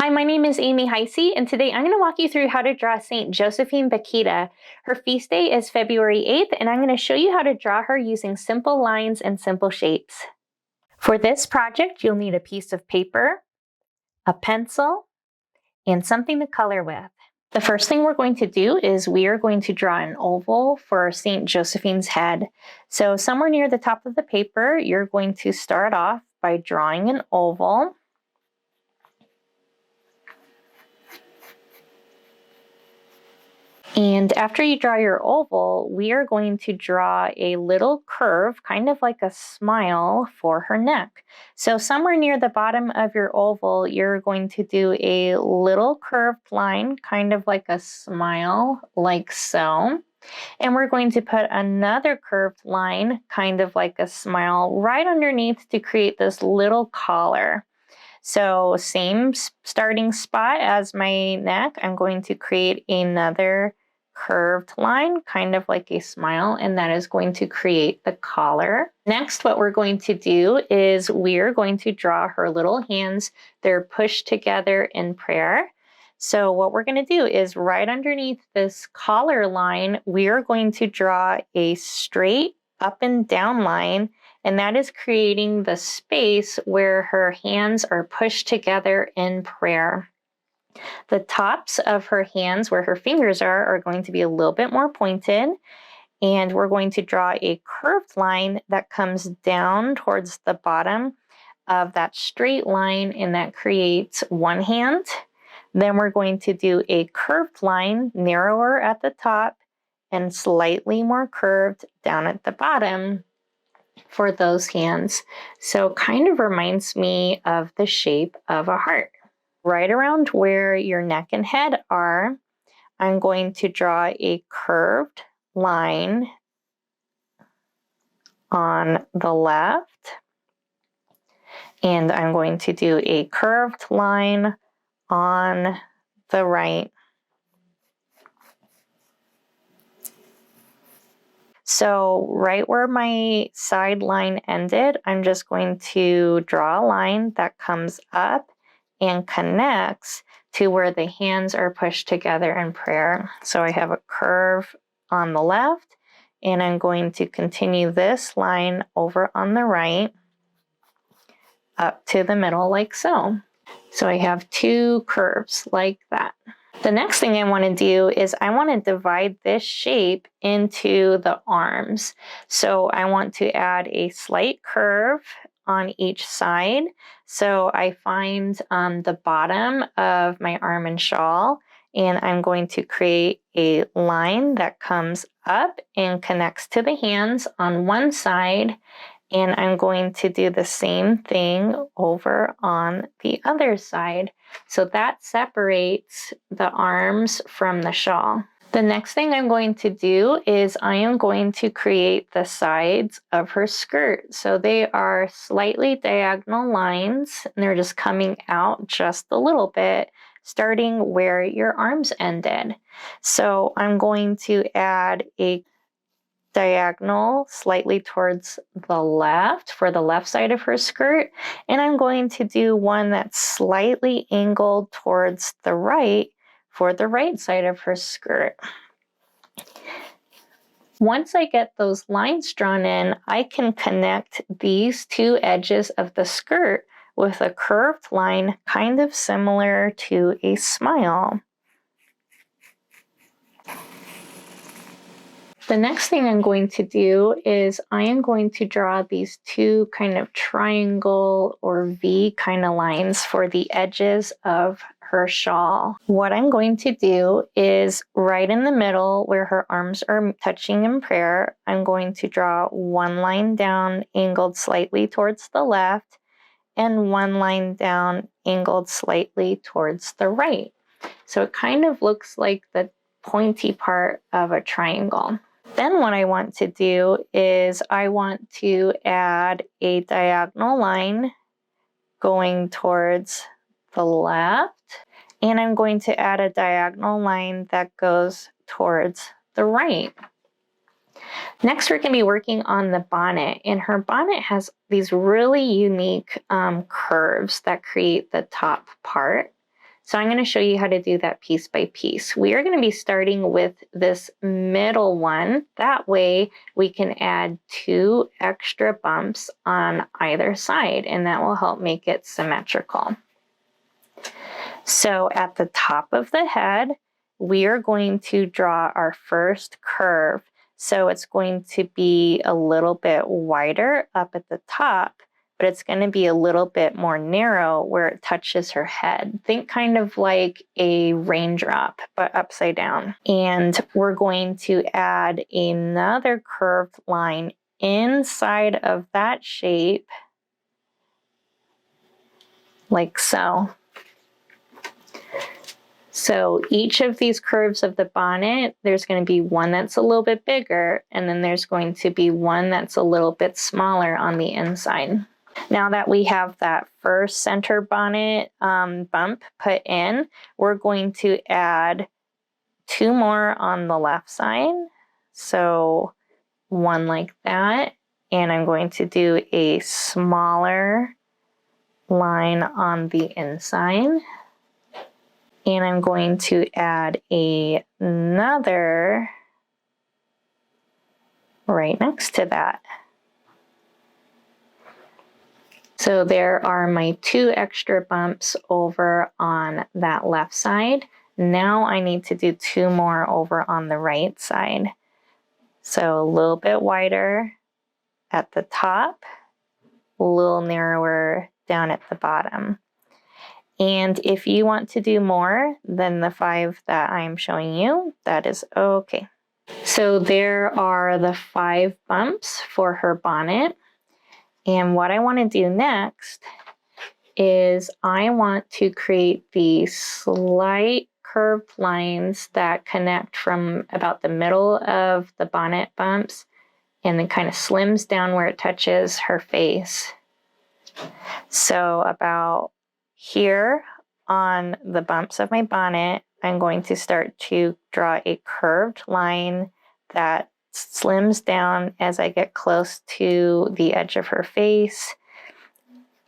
Hi, my name is Amy Heyse, and today I'm going to walk you through how to draw Saint Josephine Bakhita. Her feast day is February 8th, and I'm going to show you how to draw her using simple lines and simple shapes. For this project, you'll need a piece of paper, a pencil, and something to color with. The first thing we're going to do is we are going to draw an oval for Saint Josephine's head. So somewhere near the top of the paper, you're going to start off by drawing an oval. And after you draw your oval, we are going to draw a little curve, kind of like a smile for her neck. So somewhere near the bottom of your oval, you're going to do a little curved line, kind of like a smile, like so. And we're going to put another curved line, kind of like a smile, right underneath to create this little collar. So same starting spot as my neck, I'm going to create another curved line, kind of like a smile, and that is going to create the collar. Next, what we're going to do is we're going to draw her little hands. They're pushed together in prayer. So what we're going to do is right underneath this collar line, we are going to draw a straight up and down line, and that is creating the space where her hands are pushed together in prayer. The tops of her hands, where her fingers are going to be a little bit more pointed, and we're going to draw a curved line that comes down towards the bottom of that straight line, and that creates one hand. Then we're going to do a curved line, narrower at the top and slightly more curved down at the bottom for those hands. So kind of reminds me of the shape of a heart. Right around where your neck and head are, I'm going to draw a curved line on the left, and I'm going to do a curved line on the right. So right where my side line ended, I'm just going to draw a line that comes up and connects to where the hands are pushed together in prayer. So I have a curve on the left, and I'm going to continue this line over on the right up to the middle like so. So I have two curves like that. The next thing I want to do is I want to divide this shape into the arms. So I want to add a slight curve on each side. So I find the bottom of my arm and shawl, and I'm going to create a line that comes up and connects to the hands on one side. And I'm going to do the same thing over on the other side. So that separates the arms from the shawl. The next thing I'm going to do is I am going to create the sides of her skirt. So they are slightly diagonal lines, and they're just coming out just a little bit, starting where your arms ended. So I'm going to add a diagonal slightly towards the left for the left side of her skirt, and I'm going to do one that's slightly angled towards the right for the right side of her skirt. Once I get those lines drawn in, I can connect these two edges of the skirt with a curved line kind of similar to a smile. The next thing I'm going to do is I am going to draw these two kind of triangle or V kind of lines for the edges of her shawl. What I'm going to do is right in the middle where her arms are touching in prayer, I'm going to draw one line down angled slightly towards the left and one line down angled slightly towards the right. So it kind of looks like the pointy part of a triangle. Then what I want to do is I want to add a diagonal line going towards the left, and I'm going to add a diagonal line that goes towards the right. Next, we're going to be working on the bonnet, and her bonnet has these really unique curves that create the top part. So I'm going to show you how to do that piece by piece. We are going to be starting with this middle one. That way we can add 2 extra bumps on either side, and that will help make it symmetrical. So at the top of the head, we are going to draw our first curve. So it's going to be a little bit wider up at the top, but it's going to be a little bit more narrow where it touches her head. Think kind of like a raindrop, but upside down. And we're going to add another curved line inside of that shape, like so. So each of these curves of the bonnet, there's going to be one that's a little bit bigger, and then there's going to be one that's a little bit smaller on the inside. Now that we have that first center bonnet bump put in, we're going to add 2 more on the left side. So one like that, and I'm going to do a smaller line on the inside. And I'm going to add another right next to that. So there are my 2 extra bumps over on that left side. Now I need to do 2 more over on the right side. So a little bit wider at the top, a little narrower down at the bottom. And if you want to do more than the 5 that I'm showing you, that is okay. So there are the 5 bumps for her bonnet. And what I want to do next is I want to create these slight curved lines that connect from about the middle of the bonnet bumps and then kind of slims down where it touches her face. So about here on the bumps of my bonnet, I'm going to start to draw a curved line that slims down as I get close to the edge of her face.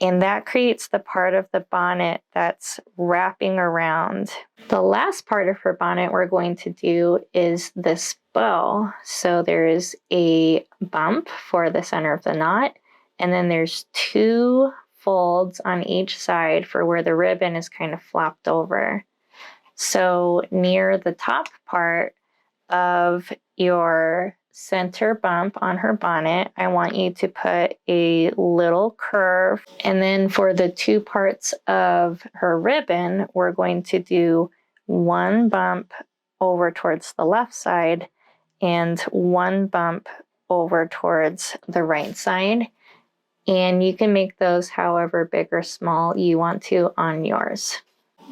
And that creates the part of the bonnet that's wrapping around. The last part of her bonnet we're going to do is this bow. So there's a bump for the center of the knot, and then there's 2 folds on each side for where the ribbon is kind of flopped over. So near the top part of your center bump on her bonnet, I want you to put a little curve. And then for the 2 parts of her ribbon, we're going to do 1 bump over towards the left side and 1 bump over towards the right side. And you can make those however big or small you want to on yours.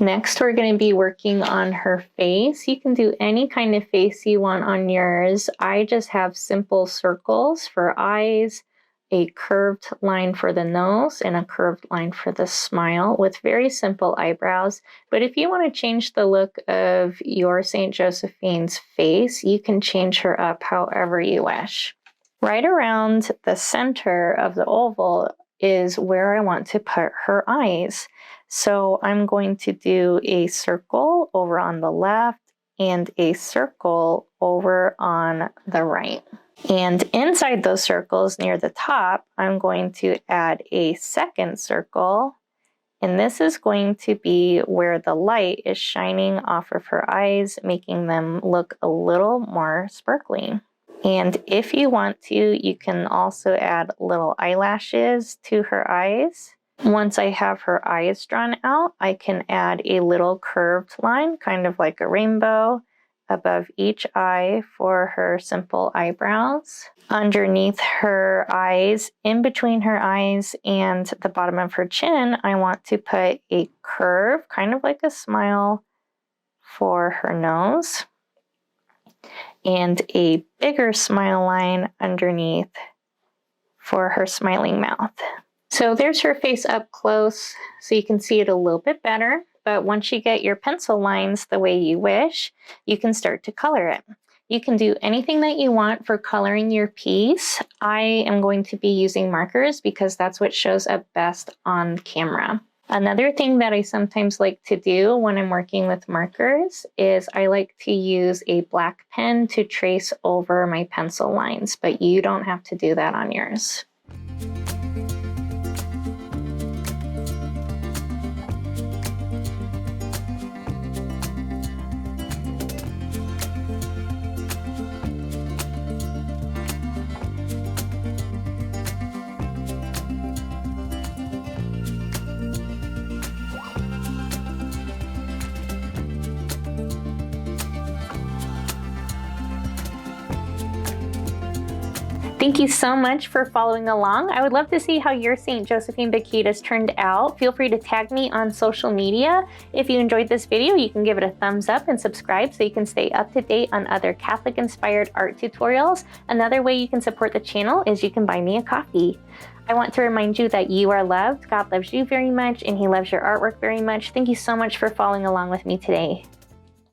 Next, we're going to be working on her face. You can do any kind of face you want on yours. I just have simple circles for eyes, a curved line for the nose, and a curved line for the smile with very simple eyebrows. But if you want to change the look of your Saint Josephine's face, you can change her up however you wish. Right around the center of the oval is where I want to put her eyes. So I'm going to do a circle over on the left and a circle over on the right. And inside those circles near the top, I'm going to add a second circle. And this is going to be where the light is shining off of her eyes, making them look a little more sparkly. And if you want to, you can also add little eyelashes to her eyes. Once I have her eyes drawn out, I can add a little curved line, kind of like a rainbow, above each eye for her simple eyebrows. Underneath her eyes, in between her eyes and the bottom of her chin, I want to put a curve, kind of like a smile, for her nose, and a bigger smile line underneath for her smiling mouth. So there's her face up close, so you can see it a little bit better. But once you get your pencil lines the way you wish, you can start to color it. You can do anything that you want for coloring your piece. I am going to be using markers because that's what shows up best on camera. Another thing that I sometimes like to do when I'm working with markers is I like to use a black pen to trace over my pencil lines, but you don't have to do that on yours. Thank you so much for following along. I would love to see how your Saint Josephine Bakhitas turned out. Feel free to tag me on social media. If you enjoyed this video, you can give it a thumbs up and subscribe so you can stay up to date on other Catholic-inspired art tutorials. Another way you can support the channel is you can buy me a coffee. I want to remind you that you are loved. God loves you very much, and He loves your artwork very much. Thank you so much for following along with me today.